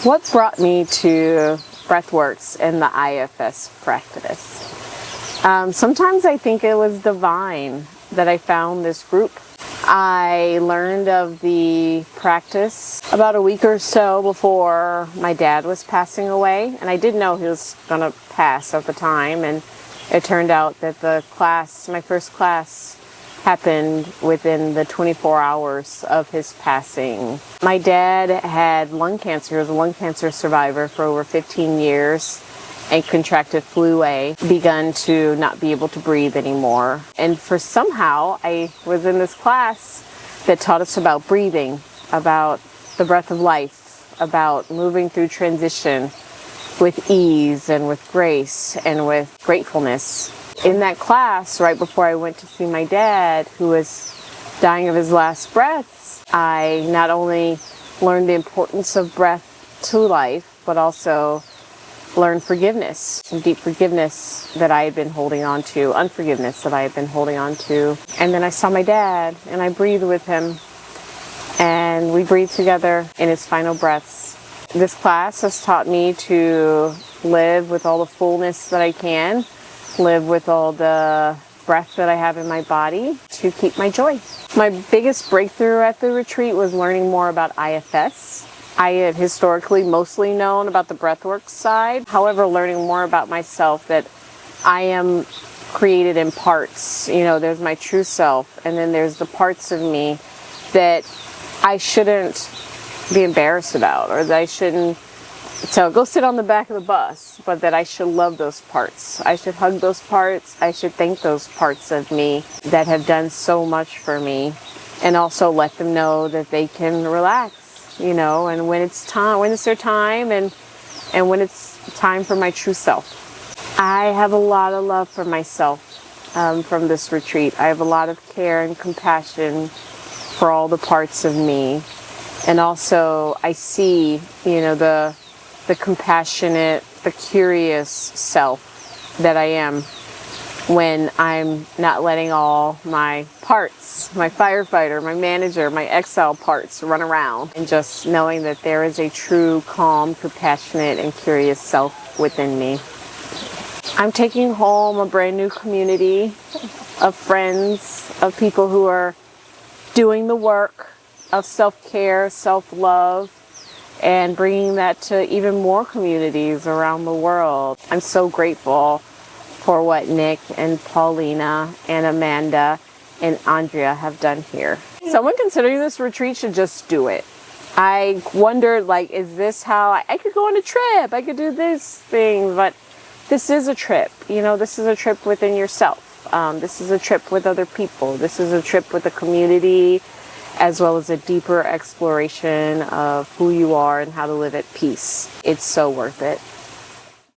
What brought me to breathworks and the IFS practice? Sometimes I think it was divine that I found this group. I learned of the practice about a week or so before my dad was passing away, and I didn't know he was going to pass at the time, and it turned out that my first class happened within the 24 hours of his passing. My dad had lung cancer. He was a lung cancer survivor for over 15 years and contracted flu A, begun to not be able to breathe anymore. And somehow I was in this class that taught us about breathing, about the breath of life, about moving through transition with ease and with grace and with gratefulness. In that class, right before I went to see my dad, who was dying of his last breaths, I not only learned the importance of breath to life, but also learned forgiveness, some deep forgiveness that I had been holding on to, unforgiveness that I had been holding on to. And then I saw my dad, and I breathed with him, and we breathed together in his final breaths. This class has taught me to live with all the fullness that I can, live with all the breath that I have in my body to keep my joy. My biggest breakthrough at the retreat was learning more about IFS. I had historically mostly known about the breathwork side. However, learning more about myself, that I am created in parts. There's my true self, and then there's the parts of me that I shouldn't be embarrassed about, or that I shouldn't go sit on the back of the bus, but that I should love those parts. I should hug those parts. I should thank those parts of me that have done so much for me, and also let them know that they can relax, and when it's their time, and when it's time for my true self. I have a lot of love for myself from this retreat. I have a lot of care and compassion for all the parts of me. And also I see, the compassionate, the curious self that I am when I'm not letting all my parts, my firefighter, my manager, my exile parts run around, and just knowing that there is a true, calm, compassionate, and curious self within me. I'm taking home a brand new community of friends, of people who are doing the work of self-care, self-love, and bringing that to even more communities around the world. I'm so grateful for what Nick and Paulina and Amanda and Andrea have done here. Someone considering this retreat should just do it. I wondered, is this how I could go on a trip? I could do this thing, but this is a trip. This is a trip within yourself. This is a trip with other people. This is a trip with a community, as well as a deeper exploration of who you are and how to live at peace. It's so worth it.